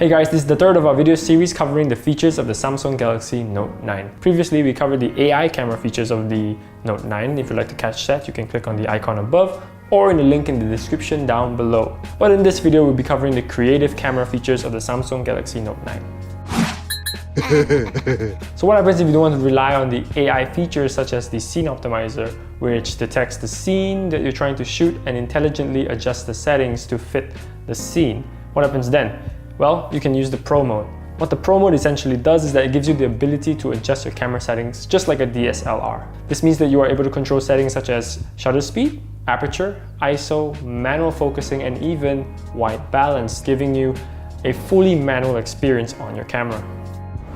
Hey guys, this is the third of our video series covering the features of the Samsung Galaxy Note 9. Previously, we covered the AI camera features of the Note 9. If you'd like to catch that, you can click on the icon above or in the link in the description down below. But in this video, we'll be covering the creative camera features of the Samsung Galaxy Note 9. So what happens if you don't want to rely on the AI features such as the scene optimizer, which detects the scene that you're trying to shoot and intelligently adjusts the settings to fit the scene? What happens then? Well, you can use the Pro mode. What the Pro mode essentially does is that it gives you the ability to adjust your camera settings just like a DSLR. This means that you are able to control settings such as shutter speed, aperture, ISO, manual focusing, and even white balance, giving you a fully manual experience on your camera.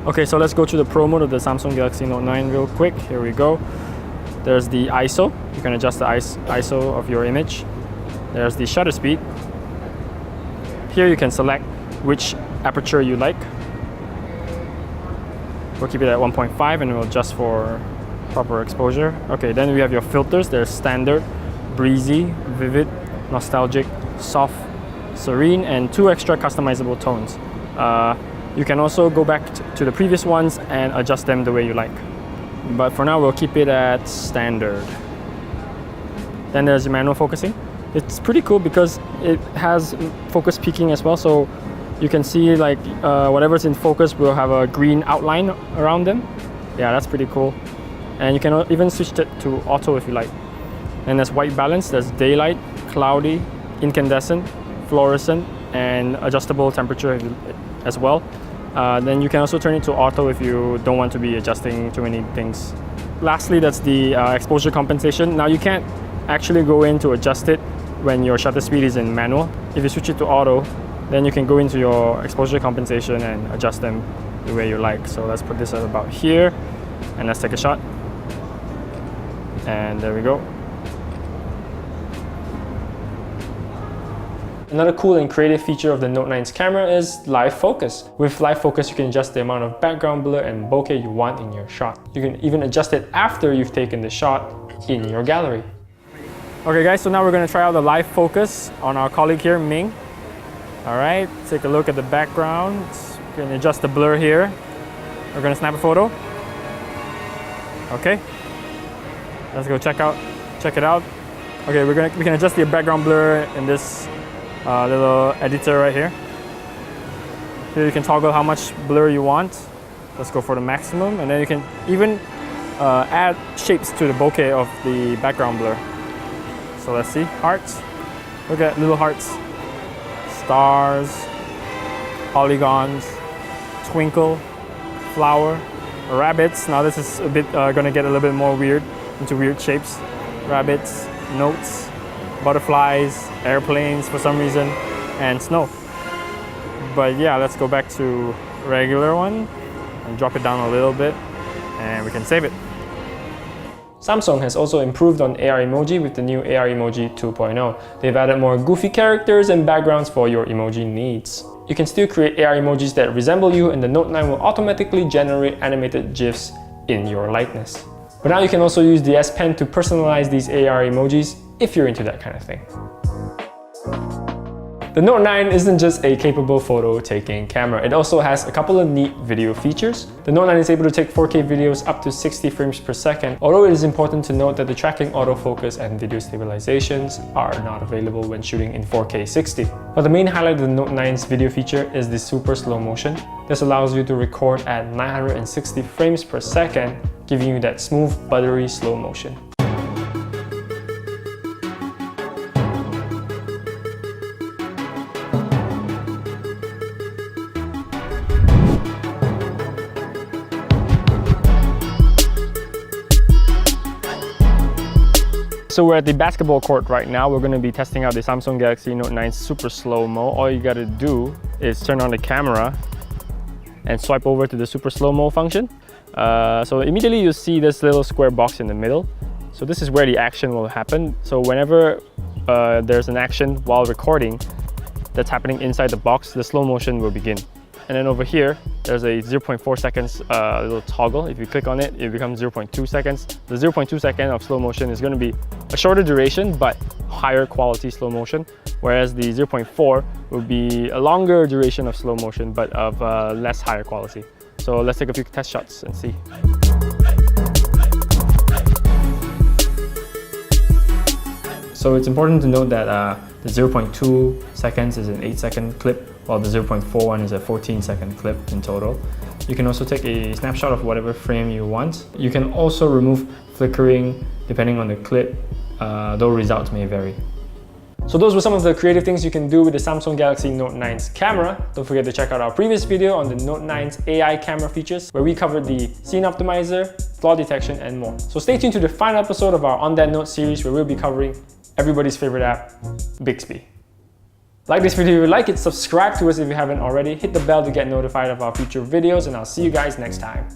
Okay, so let's go to the Pro mode of the Samsung Galaxy Note 9 real quick. Here we go. There's the ISO. You can adjust the ISO of your image. There's the shutter speed. Here you can select which aperture you like. We'll keep it at 1.5 and we'll adjust for proper exposure. Okay, then we have your filters. There's standard, breezy, vivid, nostalgic, soft, serene, and 2 extra customizable tones. You can also go back to the previous ones and adjust them the way you like. But for now, we'll keep it at standard. Then there's the manual focusing. It's pretty cool because it has focus peaking as well. So you can see like whatever's in focus will have a green outline around them. Yeah, that's pretty cool. And you can even switch it to auto if you like. And there's white balance, there's daylight, cloudy, incandescent, fluorescent, and adjustable temperature as well. Then you can also turn it to auto if you don't want to be adjusting too many things. Lastly, that's the exposure compensation. Now you can't actually go in to adjust it when your shutter speed is in manual. If you switch it to auto, then you can go into your exposure compensation and adjust them the way you like. So let's put this at about here and let's take a shot. And there we go. Another cool and creative feature of the Note 9's camera is live focus. With live focus, you can adjust the amount of background blur and bokeh you want in your shot. You can even adjust it after you've taken the shot in your gallery. Okay guys, so now we're going to try out the live focus on our colleague here, Ming. Alright, take a look at the background. You can adjust the blur here. We're going to snap a photo. Okay, let's go check it out. Okay, we can adjust the background blur in this little editor right here. Here you can toggle how much blur you want. Let's go for the maximum, and then you can even add shapes to the bokeh of the background blur. So let's see, hearts. Look at little hearts, stars, polygons, twinkle, flower, rabbits. Now this is a bit gonna get a little bit more weird, into weird shapes. Rabbits, notes, butterflies, airplanes for some reason, and snow. But yeah, let's go back to regular one and drop it down a little bit and we can save it. Samsung has also improved on AR emoji with the new AR Emoji 2.0. They've added more goofy characters and backgrounds for your emoji needs. You can still create AR emojis that resemble you, and the Note 9 will automatically generate animated GIFs in your likeness. But now you can also use the S Pen to personalize these AR emojis if you're into that kind of thing. The Note 9 isn't just a capable photo-taking camera, it also has a couple of neat video features. The Note 9 is able to take 4K videos up to 60 frames per second, although it is important to note that the tracking autofocus and video stabilizations are not available when shooting in 4K 60. But the main highlight of the Note 9's video feature is the super slow motion. This allows you to record at 960 frames per second, giving you that smooth, buttery slow motion. So we're at the basketball court right now. We're going to be testing out the Samsung Galaxy Note 9 Super Slo-Mo. All you got to do is turn on the camera and swipe over to the Super Slo-Mo function. So immediately you see this little square box in the middle. So this is where the action will happen. So whenever there's an action while recording that's happening inside the box, the slow motion will begin. And then over here, there's a 0.4 seconds little toggle. If you click on it, it becomes 0.2 seconds. The 0.2 second of slow motion is going to be a shorter duration, but higher quality slow motion, whereas the 0.4 will be a longer duration of slow motion but of less higher quality. So let's take a few test shots and see. So it's important to note that the 0.2 seconds is an 8-second clip, while the 0.4 one is a 14-second clip in total. You can also take a snapshot of whatever frame you want. You can also remove flickering depending on the clip, though results may vary. So those were some of the creative things you can do with the Samsung Galaxy Note 9's camera. Don't forget to check out our previous video on the Note 9's AI camera features, where we covered the scene optimizer, flaw detection, and more. So stay tuned to the final episode of our On That Note series, where we'll be covering everybody's favorite app, Bixby. Like this video if you like it, subscribe to us if you haven't already, hit the bell to get notified of our future videos, and I'll see you guys next time.